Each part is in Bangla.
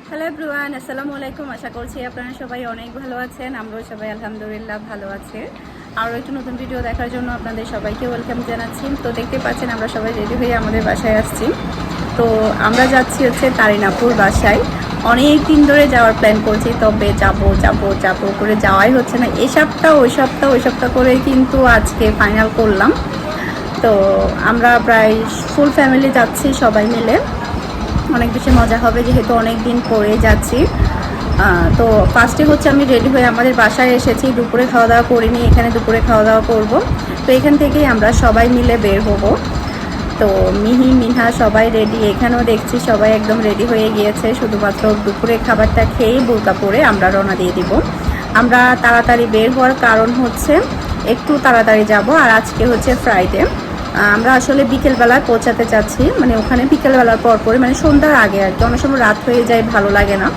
হ্যালো এভরিওয়ান, আসসালামু আলাইকুম। আশা করছি আপনারা সবাই অনেক ভালো আছেন। আমরাও সবাই আলহামদুলিল্লাহ ভালো আছি। আরও একটু নতুন ভিডিও দেখার জন্য আপনাদের সবাইকে ওয়েলকাম জানাচ্ছি। তো দেখতে পাচ্ছেন আমরা সবাই রেডি হয়ে আমাদের বাসায় আসছি। তো আমরা যাচ্ছি হচ্ছে তারিনাপুর বাসায়। অনেক দিন ধরে যাওয়ার প্ল্যান করছি, তবে যাব করে যাওয়াই হচ্ছে না। এই সপ্তাহ ওই সপ্তাহ করে কিন্তু আজকে ফাইনাল করলাম। তো আমরা প্রায় ফুল ফ্যামিলি যাচ্ছি সবাই মিলে। অনেক বেশি মজা হবে যেহেতু অনেক দিন পরে যাচ্ছি। তো ফার্স্টে হচ্ছে আমি রেডি হয়ে আমাদের বাসায় এসেছি। দুপুরে খাওয়া দাওয়া করিনি, এখানে দুপুরে খাওয়া দাওয়া করব। তো এখান থেকেই আমরা সবাই মিলে বের হব। তো মিহি মিনহা সবাই রেডি, এখানেও দেখছি সবাই একদম রেডি হয়ে গিয়েছে। শুধুমাত্র দুপুরে খাবারটা খেয়েই বোরকা পরে আমরা রওনা দিয়ে দিব। আমরা তাড়াতাড়ি বের হওয়ার কারণ হচ্ছে একটু তাড়াতাড়ি যাব, আর আজকে হচ্ছে ফ্রাইডে। আমরা আসলে বিকেলবেলায় পৌঁছাতে চাচ্ছি, মানে ওখানে বিকেলবেলার পরে মানে সন্ধ্যার আগে আর কি। অনেক সময় রাত হয়ে যায়, ভালো লাগে না।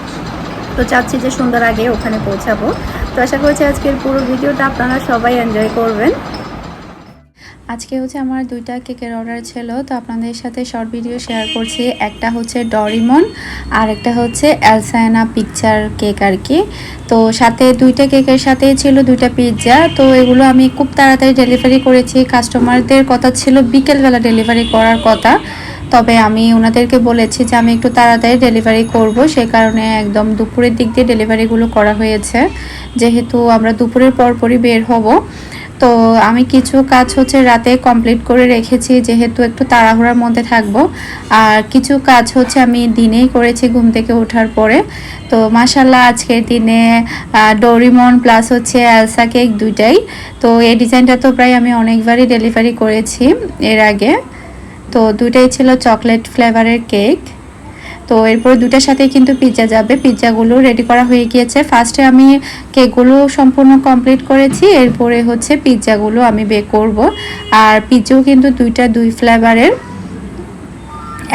তো চাচ্ছি যে সন্ধ্যার আগে ওখানে পৌঁছাবো। তো আশা করছি আজকের পুরো ভিডিওটা আপনারা সবাই এনজয় করবেন। আজকে হচ্ছে আমার 2টা কেকের অর্ডার ছিল, তো আপনাদের সাথে শর্ট ভিডিও শেয়ার করছি। একটা হচ্ছে ডরিমন আর একটা হচ্ছে এলসানা পিকচার কেক আর কি। তো সাথে 2টা কেকের সাথেই ছিল 2টা পিৎজা। তো এগুলো আমি খুব তাড়াতাড়ি ডেলিভারি করেছি। কাস্টমারদের কথা ছিল বিকেলবেলা ডেলিভারি করার কথা, তবে আমি ওনাদেরকে বলেছি যে আমি একটু তাড়াতাড়ি ডেলিভারি করব, সে কারণে একদম দুপুরের দিক দিয়ে ডেলিভারিগুলো করা হয়েছে, যেহেতু আমরা দুপুরের পরপরই বের হব। তো আমি কিছু কাজ হচ্ছে রাতে কমপ্লিট করে রেখেছি, যেহেতু একটু তাড়াহুড়ার মধ্যে থাকব। আর কিছু কাজ হচ্ছে আমি দিনেই করেছি ঘুম থেকে ওঠার পরে। তো মাশাল্লাহ আজকের দিনে ডোরিমন প্লাস হচ্ছে এলসা কেক দুইটাই। তো এই ডিজাইনটা তো প্রায় আমি অনেকবারই ডেলিভারি করেছি এর আগে। তো দুইটাই ছিল চকলেট ফ্লেভারের কেক। তো এরপর দুটার সাথে কিন্তু পিৎজা যাবে। পিৎজাগুলো রেডি করা হয়ে গিয়েছে। ফার্স্টে আমি কেকগুলো সম্পূর্ণ কমপ্লিট করেছি, এরপরে হচ্ছে পিৎজাগুলো আমি বেক করব। আর পিৎজাও কিন্তু দুই ফ্লেভারের,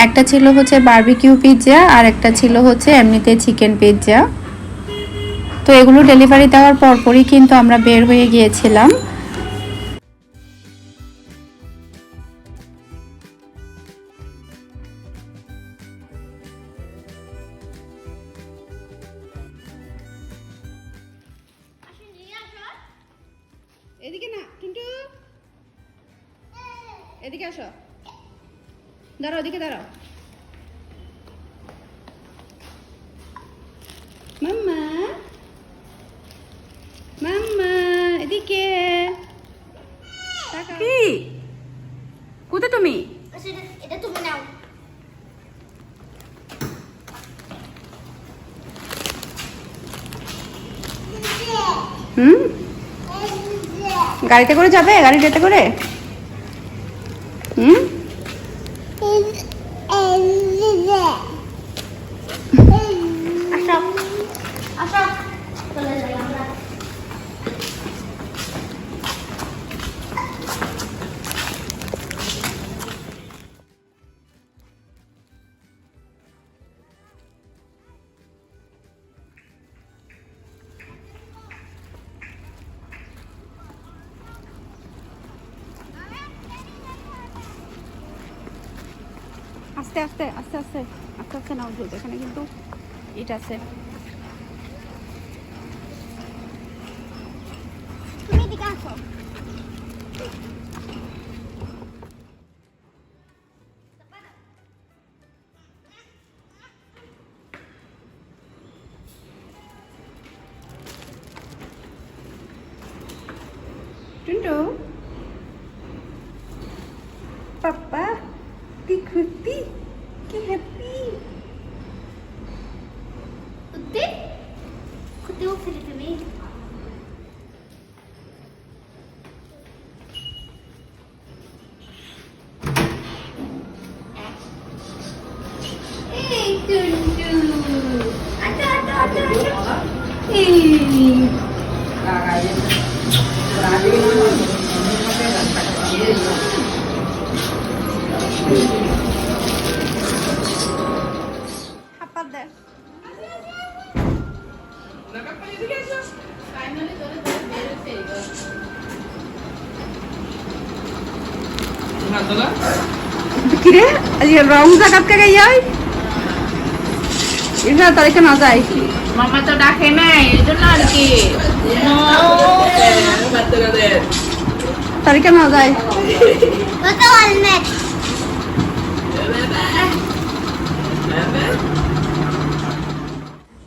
একটা ছিল হচ্ছে বারবিকিউ পিৎজা আর একটা ছিল হচ্ছে এমনিতে চিকেন পিৎজা। তো এগুলো ডেলিভারি দেওয়ার পরপরই কিন্তু আমরা বের হয়ে গিয়েছিলাম। এদিকে না টুন্টু, এদিকে আসো, দাঁড়াও, এদিকে দাঁড়াও। মাম্মা মাম্মা এদিকে। কি কোথায় তুমি? এটা তুমি নাও। গাড়িতে করে যাবে? গাড়িতে করে? আসো আসো, চলে যাই আমরা। আস্তে আস্তে আস্তে আস্তে আস্তে আস্তে নাও দ্রুত, এখানে কিন্তু ইট আছে। তুমি এদিকে আসো। টুন্টু পাপ্পা কি খুশি, কি হ্যাপি। কুত্তি কুত্তি উঠছিলি তুমি? এই টুন্টু, আটা আটা আটা আটা। এই হাপ্পা দে। কিরে আজ রং জাগাত কে গাই এটা তারিখে না যায় মামা তো ডাকে নাই এই জন্য আর কি তারিখে না যায়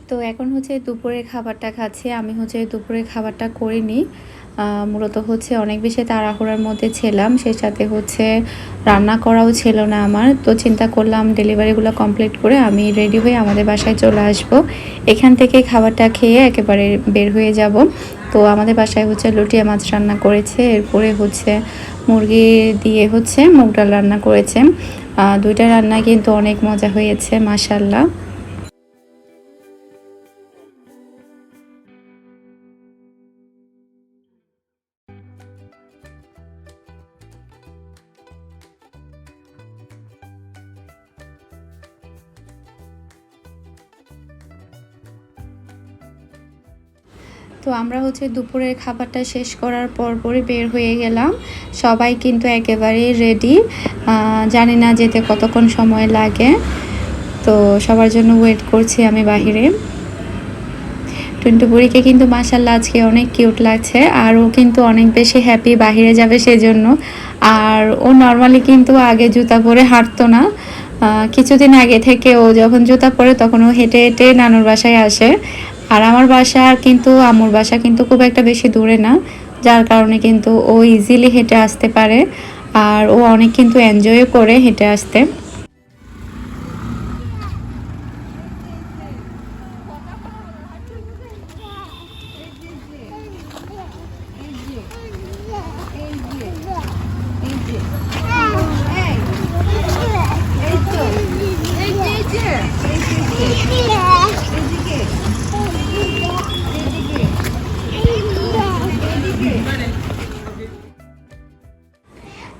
তো এখন হচ্ছে দুপুরের খাবারটা খাচ্ছি। আমি হচ্ছে দুপুরের খাবারটা করিনি, মূলত হচ্ছে অনেক বেশি তাড়াহুড়ার মধ্যে ছিলাম, সেই সাথে হচ্ছে রান্না করাও ছিল না আমার। তো চিন্তা করলাম ডেলিভারিগুলো কমপ্লিট করে আমি রেডি হয়ে আমাদের বাসায় চলে আসব, এখান থেকে খাবারটা খেয়ে একেবারে বের হয়ে যাব। তো আমাদের বাসায় হচ্ছে লুটিয়া মাছ রান্না করেছে, এরপরে হচ্ছে মুরগি দিয়ে হচ্ছে মুগ ডাল রান্না করেছে। দুইটা রান্না কিন্তু অনেক মজা হয়েছে মাশাআল্লাহ। তো আমরা হচ্ছে দুপুরের খাবারটা শেষ করার পরপরই বের হয়ে গেলাম, সবাই কিন্তু একেবারে রেডি। জানি না যেতে কতক্ষণ সময় লাগে, তো সবার জন্য ওয়েট করছি আমি বাহিরে। টুনটুপুরিকে কিন্তু মাশাআল্লাহ আজকে অনেক কিউট লাগছে, আর ও কিন্তু অনেক বেশি হ্যাপি বাহিরে যাবে সেজন্য। আর ও নর্মালি কিন্তু আগে জুতা পরে হাঁটতো না, কিছুদিন আগে থেকে ও যখন জুতা পরে তখন ও হেঁটে হেঁটে নানুর বাসায় আসে। আর আমার বাসা কিন্তু আম্মুর বাসা কিন্তু খুব একটা বেশি দূরে না, যার কারণে কিন্তু ও ইজিলি হেঁটে আসতে পারে, আর ও অনেক কিন্তু এনজয়ও করে হেঁটে আসতে।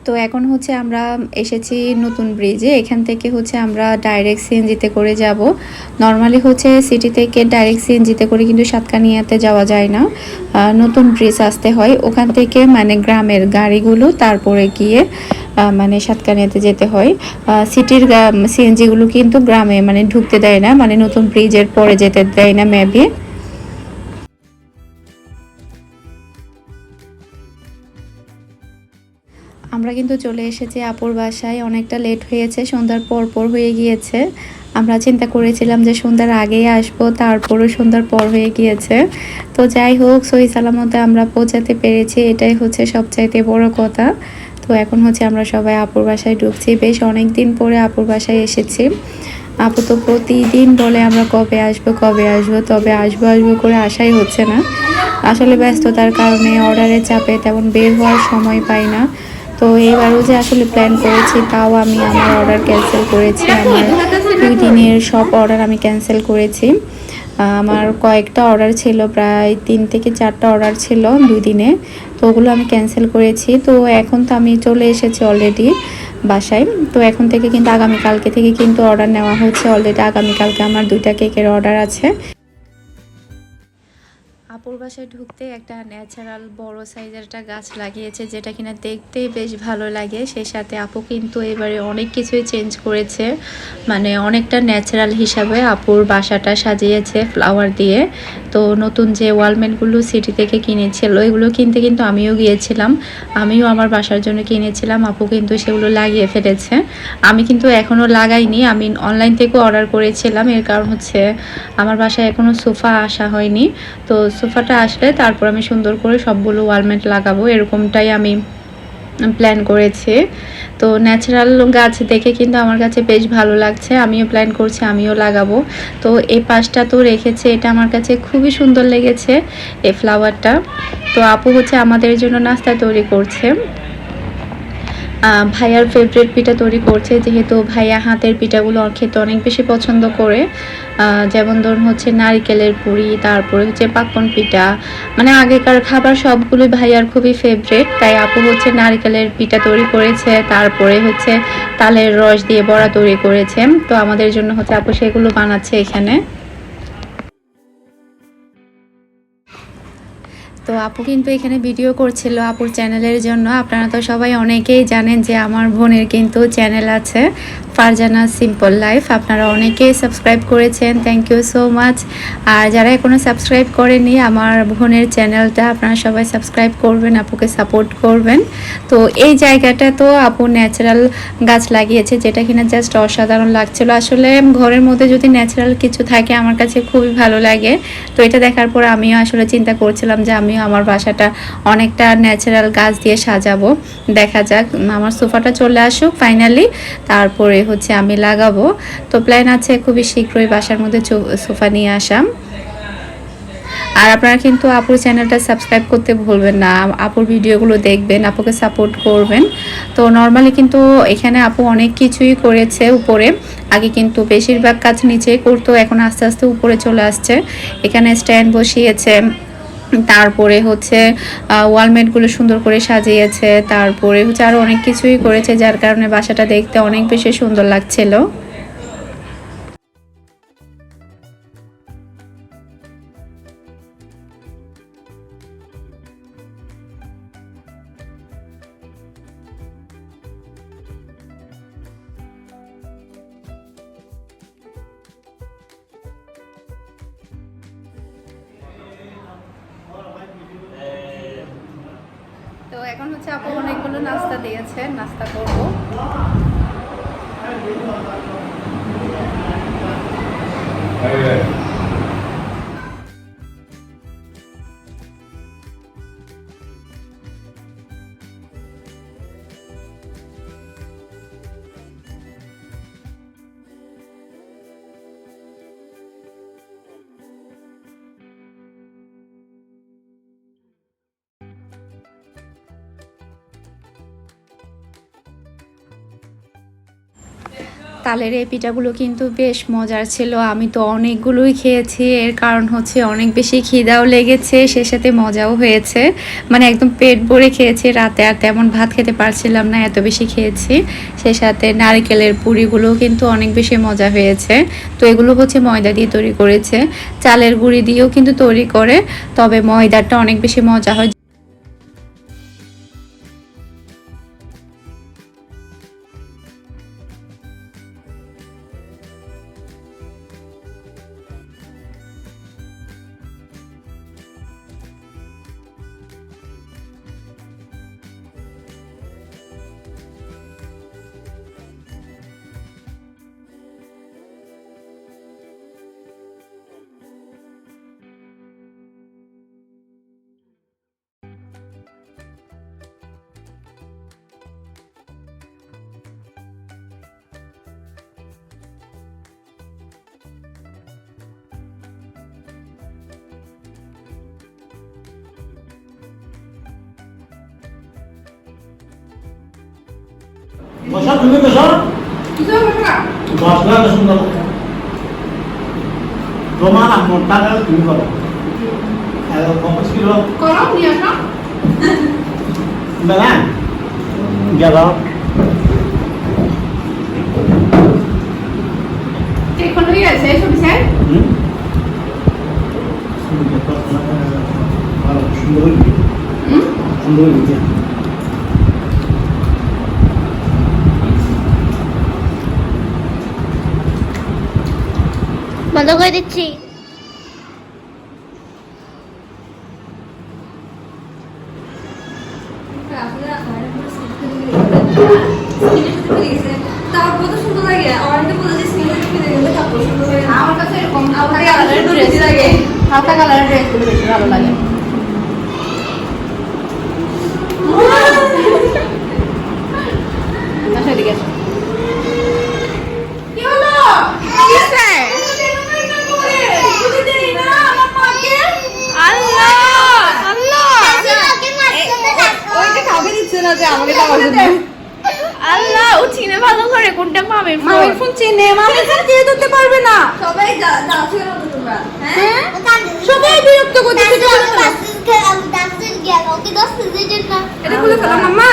তো এখন হচ্ছে আমরা এসেছি নতুন ব্রিজে, এখান থেকে হচ্ছে আমরা ডাইরেক্ট সিএনজিতে করে যাব। নর্মালি হচ্ছে সিটি থেকে ডাইরেক্ট সিএনজিতে করে কিন্তু সাতকানিয়াতে যাওয়া যায় না, নতুন ব্রিজ আসতে হয়, ওখান থেকে মানে গ্রামের গাড়িগুলো তারপরে গিয়ে মানে সাতকানিয়াতে যেতে হয়। সিটির সিএনজিগুলো কিন্তু গ্রামে মানে ঢুকতে দেয় না, মানে নতুন ব্রিজের পরে যেতে দেয় না মেবি। আমরা কিন্তু চলে এসেছি আপুর বাসায়, অনেকটা লেট হয়েছে, সন্ধ্যার পর হয়ে গিয়েছে। আমরা চিন্তা করেছিলাম যে সন্ধ্যার আগেই আসবো, তারপরও সন্ধ্যার পর হয়ে গিয়েছে। তো যাই হোক, সহি সালামতে আমরা পৌঁছাতে পেরেছি, এটাই হচ্ছে সবচাইতে বড় কথা। তো এখন হচ্ছে আমরা সবাই আপুর বাসায় ঢুকছি, বেশ অনেক দিন পরে আপুর বাসায় এসেছি। আপু তো প্রতিদিন বলে আমরা কবে আসবো, তবে আসবো করে আশাই হচ্ছে না। আসলে ব্যস্ততার কারণে অর্ডারের চাপে তেমন বের হওয়ার সময় পাই না। তো এইবারও যে আসলে প্ল্যান করেছি, তাও আমি আমার অর্ডার ক্যান্সেল করেছি। আমার 2 দিনের সব অর্ডার আমি ক্যান্সেল করেছি। আমার কয়েকটা অর্ডার ছিল, প্রায় 3 থেকে 4টা অর্ডার ছিল 2 দিনে, তো ওগুলো আমি ক্যান্সেল করেছি। তো এখন তো আমি চলে এসেছি অলরেডি বাসায়। তো এখন থেকে কিন্তু আগামীকালকে থেকে কিন্তু অর্ডার নেওয়া হচ্ছে। অলরেডি আগামীকালকে আমার 2টা কেকের অর্ডার আছে। আপুর বাসায় ঢুকতে একটা ন্যাচারাল বড় সাইজের একটা গাছ লাগিয়েছে, যেটা কিনা দেখতে বেশ ভালো লাগে। সেই সাথে আপু কিন্তু এবারে অনেক কিছুই চেঞ্জ করেছে, মানে অনেকটা ন্যাচারাল হিসাবে আপুর বাসাটা সাজিয়েছে ফ্লাওয়ার দিয়ে। তো নতুন যে ওয়ালমেটগুলো সিটি থেকে কিনেছিল, এগুলো কিনতে কিন্তু আমিও গিয়েছিলাম, আমিও আমার বাসার জন্য কিনেছিলাম। আপু কিন্তু সেগুলো লাগিয়ে ফেলেছে, আমি কিন্তু এখনও লাগাইনি, আমি অনলাইন থেকেও অর্ডার করেছিলাম। এর কারণ হচ্ছে আমার বাসায় এখনও সোফা আসা হয়নি, তো সোফাটা আসলে তারপর আমি সুন্দর করে সবগুলো ওয়ালমেট লাগাবো, এরকমটাই আমি প্ল্যান করেছি। তো ন্যাচারাল গাছ দেখে কিন্তু আমার কাছে বেশ ভালো লাগছে, আমিও প্ল্যান করছি আমিও লাগাবো। তো এই পাশটা তো রেখেছে, এটা আমার কাছে খুবই সুন্দর লেগেছে এই ফ্লাওয়ারটা। তো আপু হচ্ছে আমাদের জন্য নাস্তা তৈরি করছে, ভাইয়ার ফেভারিট পিঠা তৈরি করছে, যেহেতু ভাইয়া হাতের পিঠাগুলো খেতে অনেক বেশি পছন্দ করে। যেমন ধরুন হচ্ছে নারিকেলের পুরি, তারপরে হচ্ছে পাক্কন পিঠা, মানে আগেকার খাবার সবগুলোই ভাইয়ার খুবই ফেভারিট। তাই আপু হচ্ছে নারিকেলের পিঠা তৈরি করেছে, তারপরে হচ্ছে তালের রস দিয়ে বড়া তৈরি করেছে। তো আমাদের জন্য হচ্ছে আপু সেগুলো বানাচ্ছে এখানে। তো আপু কিন্তু এখানে ভিডিও করছিল আপুর চ্যানেলের জন্য। আপনারা তো সবাই অনেকেই জানেন যে আমার বোনের কিন্তু চ্যানেল আছে, ফারজানা সিম্পল লাইফ। আপনারা অনেকেই সাবস্ক্রাইব করেছেন, থ্যাংক ইউ সো মাচ। আর যারা এখনও সাবস্ক্রাইব করেনি আমার বোনের চ্যানেলটা, আপনারা সবাই সাবস্ক্রাইব করবেন, আপুকে সাপোর্ট করবেন। তো এই জায়গাটা তো আপু ন্যাচারাল গাছ লাগিয়েছে, যেটা কিনা জাস্ট অসাধারণ লাগছিল। আসলে ঘরের মধ্যে যদি ন্যাচারাল কিছু থাকে আমার কাছে খুবই ভালো লাগে। তো এটা দেখার পর আমিও আসলে চিন্তা করছিলাম যে আমিও আমার বাসাটা অনেকটা ন্যাচারাল গাছ দিয়ে সাজাবো। দেখা যাক, আমার সোফাটা চলে আসুক ফাইনালি, তারপরে হচ্ছে আমি লাগাবো। তো প্ল্যান আছে খুবই শীঘ্রই বাসার মধ্যে সোফা নিয়ে আসা। আর আপনারা কিন্তু আপুর চ্যানেলটা সাবস্ক্রাইব করতে ভুলবেন না, আপুর ভিডিওগুলো দেখবেন, আপুকে সাপোর্ট করবেন। তো নর্মালি কিন্তু এখানে আপু অনেক কিছুই করেছে উপরে। আগে কিন্তু বেশিরভাগ কাজ নিচেই করতো, এখন আস্তে আস্তে উপরে চলে আসছে। এখানে স্ট্যান্ড বসিয়েছে, তারপরে হচ্ছে ওয়ালমেটগুলো সুন্দর করে সাজিয়েছে, তারপরে হচ্ছে আরও অনেক কিছুই করেছে, যার কারণে বাসাটা দেখতে অনেক বেশি সুন্দর লাগছিল। তো এখন হচ্ছে আপু অনেকগুলো নাস্তা দিয়েছে, নাস্তা করবো। তালের এই পিঠাগুলো কিন্তু বেশ মজার ছিল, আমি তো অনেকগুলোই খেয়েছি। এর কারণ হচ্ছে অনেক বেশি খিদাও লেগেছে, সে সাথে মজাও হয়েছে। মানে একদম পেট ভরে খেয়েছি, রাতে আর তেমন ভাত খেতে পারছিলাম না, এত বেশি খেয়েছি। সে সাথে নারকেলের পুরিগুলোও কিন্তু অনেক বেশি মজা হয়েছে। তো এগুলো হচ্ছে ময়দা দিয়ে তৈরি করেছে, চালের গুঁড়ি দিয়েও কিন্তু তৈরি করে, তবে ময়দাটা অনেক বেশি মজা হয়। বসা তুমি বসা বসলা তো সুন্দর তোমার মোটা গেল তুমি করো কম্পাস কিলো করো নিয়ে আসো না গেল এখন হয়ে গেছে শুনছি স্যার। সুন্দর সুন্দর বন্ধ করে দিচ্ছি। তারপর তো সুন্দর লাগে, অনেকে বলে যে সিঙ্গেল কিনে গেলে তারপর সুন্দর লাগে। আমার কাছে এরকম হালকা কালারের কালারের ড্রেস ড্রেস লাগে। হালকা কালারের ড্রেসগুলো বেশি ভালো লাগে। আচ্ছা এদিকে এসো। কি হলো? কিসে? আল্লাহ আল্লাহ ওইটা খাবে দিচ্ছে না যে আমাকে দেওয়ার জন্য। আল্লাহ, ও চিনে ভালো করে কোনটা মামির মামির ফোন। ফোন চিনে, মামির ফোন কে ধরতে পারবে না। সবাই দাঁড়াচ্ছে না তো তোমরা, হ্যাঁ? সবাই বিরক্ত করতেছে। এটা খুলে ফেলো মাম্মা,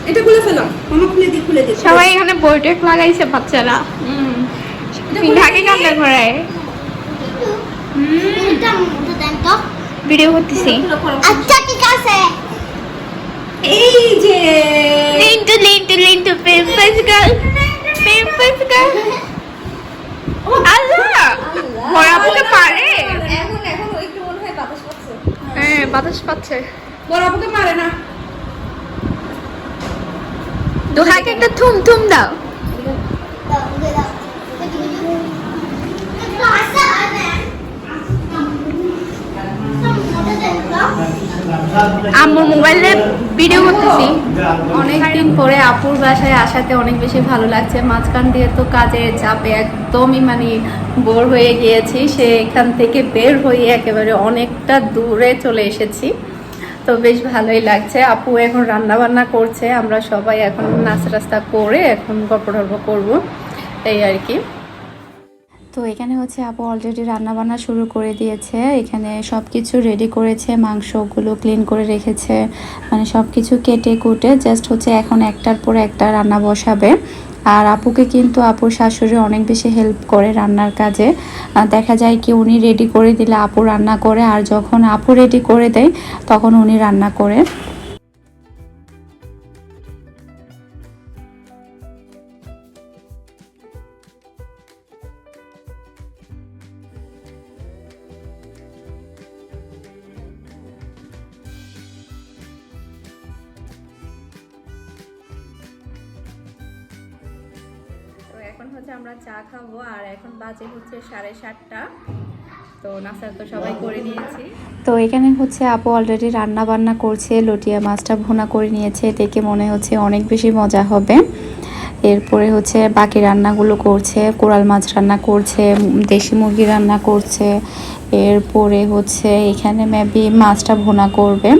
এটা খুলে ফেলো মামা, খুলে দি খুলে দি। সবাই এখানে বইটেক লাগাইছে বাচ্চারা। ঢাকে কান্না করে। ভিডিও করতেছি। আচ্ছা ঠিক আছে। এই যে লিন্টু পেম্পাস গার্ল আল্লাহ বড় আপুকে পারে। এখন একটু মনে হয় বাতাস পাচ্ছে। হ্যাঁ বাতাস পাচ্ছে। বড় আপুকে মারে না। দু হাতে একটা থুম থুম দাও। একটু আসা আনে। আমার মোবাইলে ভিডিও করতেছি। অনেকদিন পরে আপুর বাসায় আসাতে অনেক বেশি ভালো লাগছে। মাঝখান দিয়ে তো কাজের চাপে একদমই মানে বোর হয়ে গিয়েছি। সেখান থেকে বের হয়ে একেবারে অনেকটা দূরে চলে এসেছি, তো বেশ ভালোই লাগছে। আপু এখন রান্না বান্না করছে, আমরা সবাই এখন নাস্তা টাস্তা করে এখন গল্প টল্প করবো, এই আর কি। তো এখানে হচ্ছে আপু অলরেডি রান্না বান্না শুরু করে দিয়েছে। এখানে সব কিছু রেডি করেছে, মাংসগুলো ক্লিন করে রেখেছে, মানে সব কিছু কেটে কুটে জাস্ট হচ্ছে এখন একটার পর একটা রান্না বসাবে। আর আপুকে কিন্তু আপুর শাশুড়ি অনেক বেশি হেল্প করে রান্নার কাজে। দেখা যায় কি উনি রেডি করে দিলে আপু রান্না করে, আর যখন আপু রেডি করে দেয় তখন উনি রান্না করে। এখন হচ্ছে আমরা চা খাবো, আর এখন বাজে হচ্ছে 7:30। তো নাস্তা তো সবাই করে নিয়েছি। তো এখানে হচ্ছে আপু অলরেডি রান্না বান্না করছে, লটিয়া মাছটা ভুনা করে নিয়েছে, দেখে মনে হচ্ছে অনেক বেশি মজা হবে। এরপরে হচ্ছে বাকি রান্নাগুলো করছে, কোরাল মাছ রান্না করছে, দেশি মুরগি রান্না করছে, এরপরে হচ্ছে এখানে মেবি মাছটা ভুনা করবে,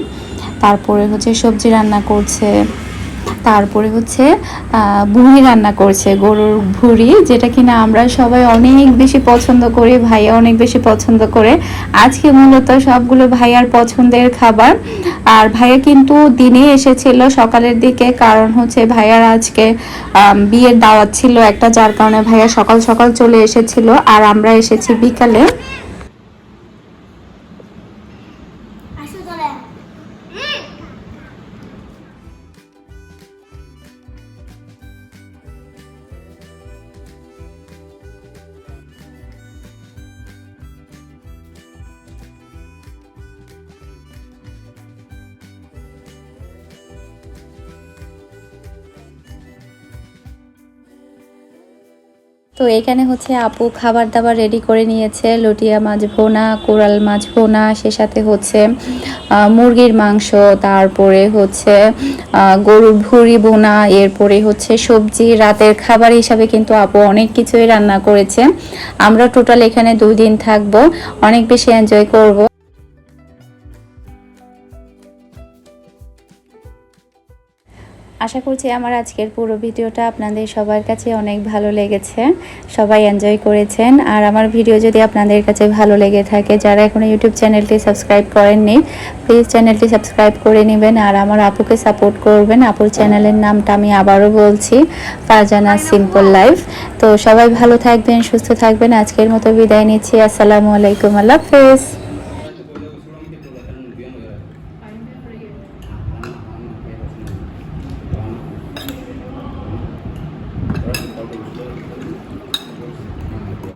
তারপরে হচ্ছে সবজি রান্না করছে, তারপরে হচ্ছে ভুড়ি রান্না করছে, গরুর ভুড়ি, যেটা কিনা আমরা সবাই অনেক বেশি পছন্দ করি, ভাইয়া অনেক বেশি পছন্দ করে। আজকে মূলত সবগুলো ভাইয়ার পছন্দের খাবার। আর ভাইয়া কিন্তু দিনে এসেছিল সকালের দিকে, কারণ হচ্ছে ভাইয়ার আজকে বিয়ের দাওয়াত ছিল একটা, যার কারণে ভাইয়া সকাল সকাল চলে এসেছিল, আর আমরা এসেছি বিকালে। আসো তোরা। তো এখানে হচ্ছে আপু খাবার দাবার রেডি করে নিয়েছে, লটিয়া মাছ ভোনা, কোরাল মাছ ভোনা, সে সাথে হচ্ছে মুরগির মাংস, তারপরে হচ্ছে গরুর ভুড়ি ভোনা, এরপরে হচ্ছে সবজি। রাতের খাবার হিসাবে কিন্তু আপু অনেক কিছুই রান্না করেছে। আমরা টোটাল এখানে 2 দিন থাকবো, অনেক বেশি এনজয় করব। আশা করছি আমার আজকের পুরো ভিডিওটা আপনাদের সবার কাছে অনেক ভালো লেগেছে, সবাই এনজয় করেছেন। আর আমার ভিডিও যদি আপনাদের কাছে ভালো লেগে থাকে, যারা এখনো ইউটিউব চ্যানেলটি সাবস্ক্রাইব করেননি প্লিজ চ্যানেলটি সাবস্ক্রাইব করে নেবেন, আর আমার আপুকে সাপোর্ট করবেন। আপুর চ্যানেলের নামটা আমি আবারও বলছি, ফারজানা সিম্পল লাইফ। তো সবাই ভালো থাকবেন, সুস্থ থাকবেন। আজকের মতো বিদায় নিচ্ছি। আসসালামু আলাইকুম, আল্লাহ হাফেজ।